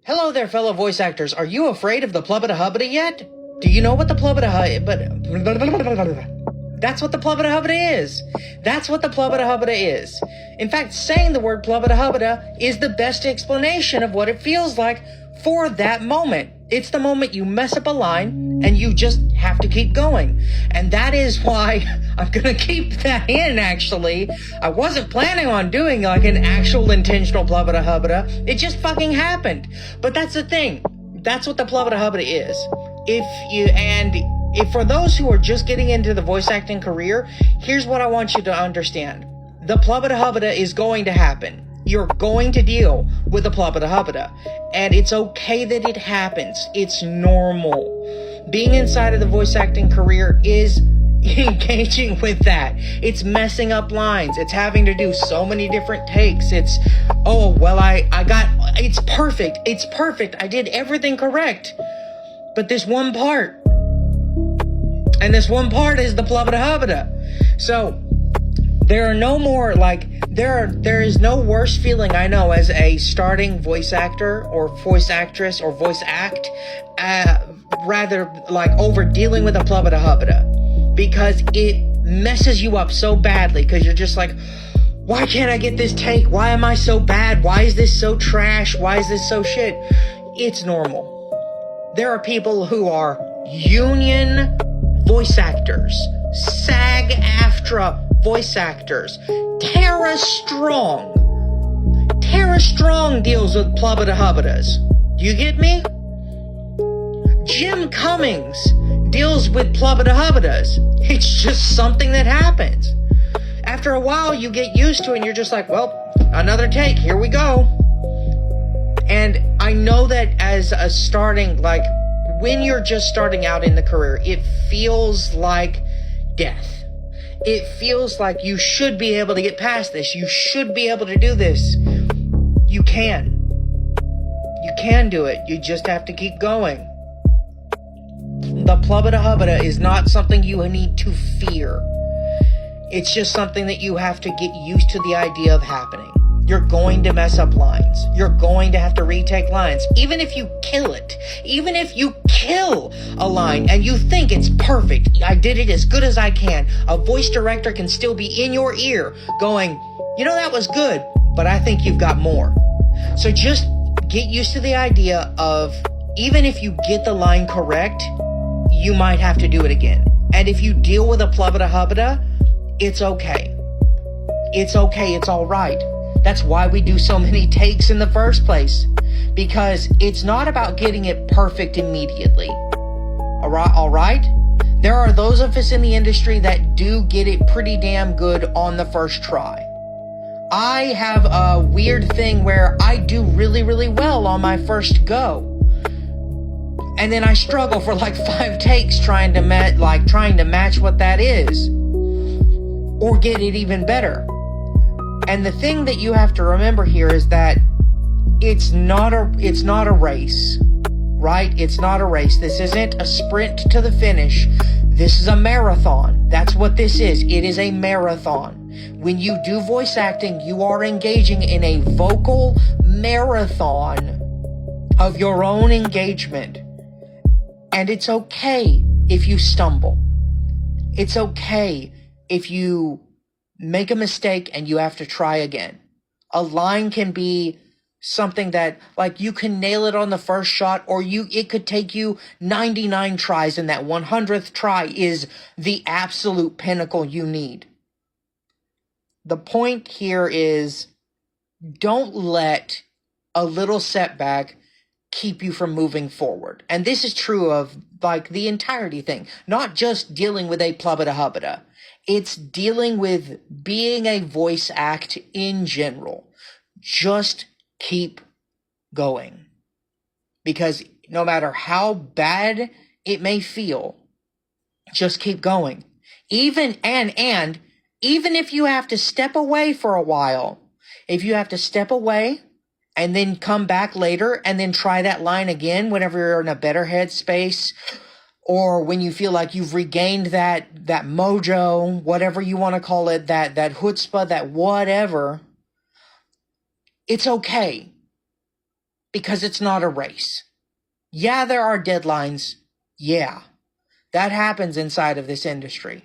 Hello there, fellow voice actors. Are you afraid of the PLUBADAHUBADA yet? Do you know what the PLUBADAHUBADA... That's what the PLUBADAHUBADA is. That's what the PLUBADAHUBADA is. In fact, saying the word PLUBADAHUBADA is the best explanation of what it feels like for that moment. It's the moment you mess up a line and you just have to keep going. And that is why I'm gonna keep that in, actually. I wasn't planning on doing like an actual intentional PLUBADAHUBADA. It just fucking happened. But that's the thing. That's what the PLUBADAHUBADA is. If for those who are just getting into the voice acting career, here's what I want you to understand. The PLUBADAHUBADA is going to happen. You're going to deal with the PLUBADAHUBADA. And it's okay that it happens. It's normal. Being inside of the voice acting career is engaging with that. It's messing up lines. It's having to do so many different takes. It's, oh, well, it's perfect. It's perfect. I did everything correct. But this one part. And this one part is the PLUBADAHUBADA. So, there are no more, there is no worse feeling I know as a starting voice actor or voice actress or voice act, rather like over dealing with a PLUBADAHUBADA, because it messes you up so badly, because you're just like, why can't I get this take? Why am I so bad? Why is this so trash? Why is this so shit? It's normal. There are people who are union voice actors, SAG-AFTRA voice actors. Tara Strong deals with PLUBADAHUBADAs. Do you get me? Jim Cummings deals with PLUBADAHUBADAs. It's just something that happens. After a while, you get used to it and you're just like, well, another take, here we go. And I know that as a starting, when you're just starting out in the career, it feels like death. It feels like you should be able to get past this. You should be able to do this. You can. You can do it. You just have to keep going. The PLUBADAHUBADA is not something you need to fear. It's just something that you have to get used to the idea of happening. You're going to mess up lines. You're going to have to retake lines. Even if you kill it. Even if you kill a line and you think it's perfect. I did it as good as I can. A voice director can still be in your ear going, you know, that was good, but I think you've got more. So just get used to the idea of, even if you get the line correct, you might have to do it again. And if you deal with a PLUBADAHUBADA, it's okay. It's okay. It's all right. That's why we do so many takes in the first place. Because it's not about getting it perfect immediately. All right? There are those of us in the industry that do get it pretty damn good on the first try. I have a weird thing where I do really, really well on my first go. And then I struggle for like 5 takes trying to match what that is. Or get it even better. And the thing that you have to remember here is that it's not a race, right? It's not a race. This isn't a sprint to the finish. This is a marathon. That's what this is. It is a marathon. When you do voice acting, you are engaging in a vocal marathon of your own engagement. And it's okay if you stumble. It's okay if you make a mistake and you have to try again. A line can be something that, you can nail it on the first shot, or it could take you 99 tries, and that 100th try is the absolute pinnacle you need. The point here is, don't let a little setback keep you from moving forward. And this is true of the entirety thing, not just dealing with a PLUBADAHUBADA. It's dealing with being a voice act in general. Just keep going. Because no matter how bad it may feel, just keep going. Even if you have to step away for a while, if you have to step away and then come back later and then try that line again whenever you're in a better headspace, or when you feel like you've regained that mojo, whatever you want to call it, that chutzpah, that whatever, it's okay. because it's not a race. Yeah, there are deadlines. Yeah, that happens inside of this industry.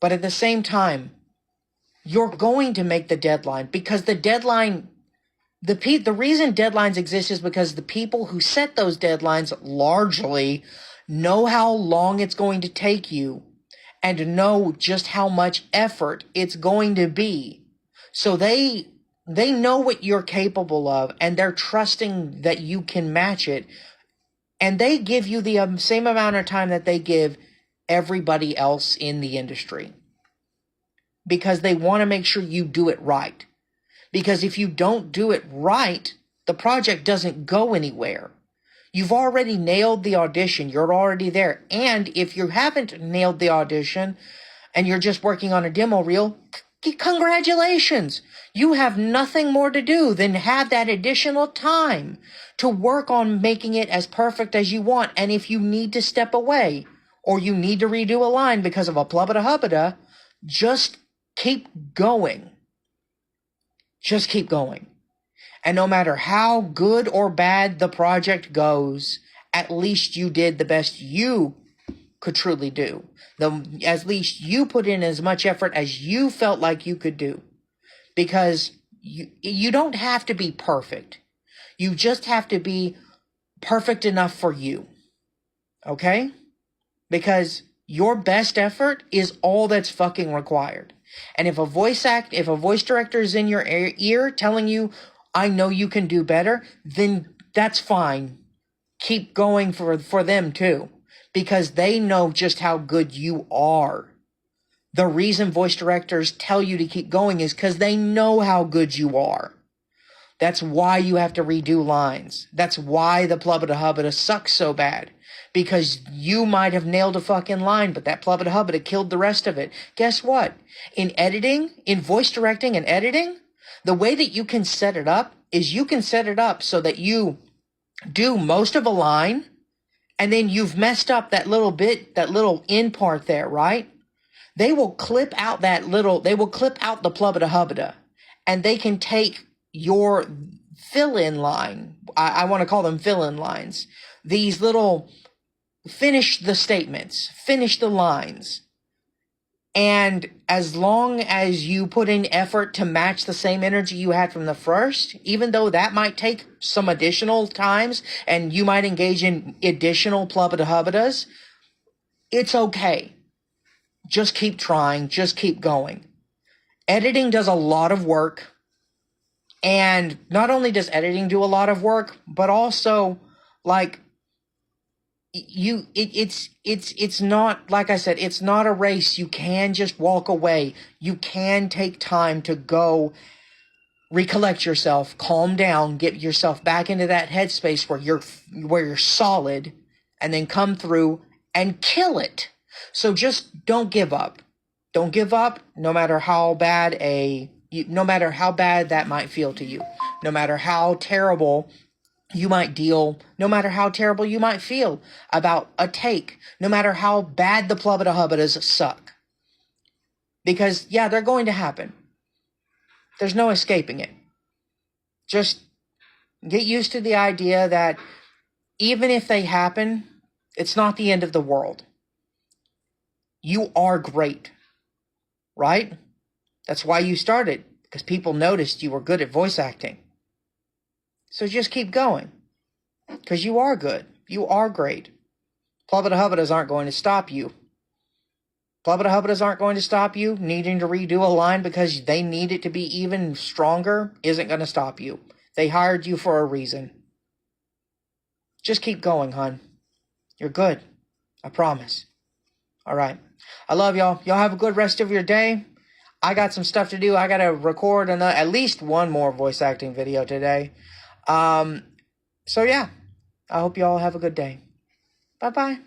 But at the same time, you're going to make the deadline, because the deadline, the reason deadlines exist is because the people who set those deadlines largely know how long it's going to take you and know just how much effort it's going to be. So they know what you're capable of, and they're trusting that you can match it. And they give you the same amount of time that they give everybody else in the industry, because they want to make sure you do it right. Because if you don't do it right, the project doesn't go anywhere. You've already nailed the audition. You're already there. And if you haven't nailed the audition and you're just working on a demo reel, congratulations. You have nothing more to do than have that additional time to work on making it as perfect as you want. And if you need to step away or you need to redo a line because of a PLUBADAHUBADA, just keep going. Just keep going. And no matter how good or bad the project goes, at least you did the best you could truly do. At least you put in as much effort as you felt like you could do. Because you don't have to be perfect. You just have to be perfect enough for you. Okay? Because your best effort is all that's fucking required. And if a voice director is in your ear telling you, I know you can do better, then that's fine. Keep going for them too, because they know just how good you are. The reason voice directors tell you to keep going is because they know how good you are. That's why you have to redo lines. That's why the PLUBADAHUBADA sucks so bad. Because you might have nailed a fucking line, but that PLUBADAHUBADA killed the rest of it. Guess what? In editing, in voice directing and editing, the way that you can set it up is you can set it up so that you do most of a line, and then you've messed up that little bit, that little end part there, right? They will clip out the PLUBADAHUBADA, and they can take your fill-in line. I want to call them fill-in lines. These little finish the statements, finish the lines. And as long as you put in effort to match the same energy you had from the first, even though that might take some additional times and you might engage in additional PLUBADAHUBADAs, it's okay. Just keep trying, just keep going. Editing does a lot of work. And not only does editing do a lot of work, but also, like, it's not, like I said, it's not a race. You can just walk away. You can take time to go recollect yourself, calm down, get yourself back into that headspace where you're solid, and then come through and kill it. So just don't give up. Don't give up, no matter how bad that might feel to you, no matter how terrible you might feel about a take, no matter how bad the PLUBADAHUBADAs suck. Because, yeah, they're going to happen. There's no escaping it. Just get used to the idea that even if they happen, it's not the end of the world. You are great, right? That's why you started, because people noticed you were good at voice acting. So just keep going, because you are good. You are great. PLUBADAHUBADAs aren't going to stop you. PLUBADAHUBADAs aren't going to stop you. Needing to redo a line because they need it to be even stronger isn't going to stop you. They hired you for a reason. Just keep going, hon. You're good. I promise. All right. I love y'all. Y'all have a good rest of your day. I got some stuff to do. I got to record at least one more voice acting video today. So yeah, I hope you all have a good day. Bye-bye.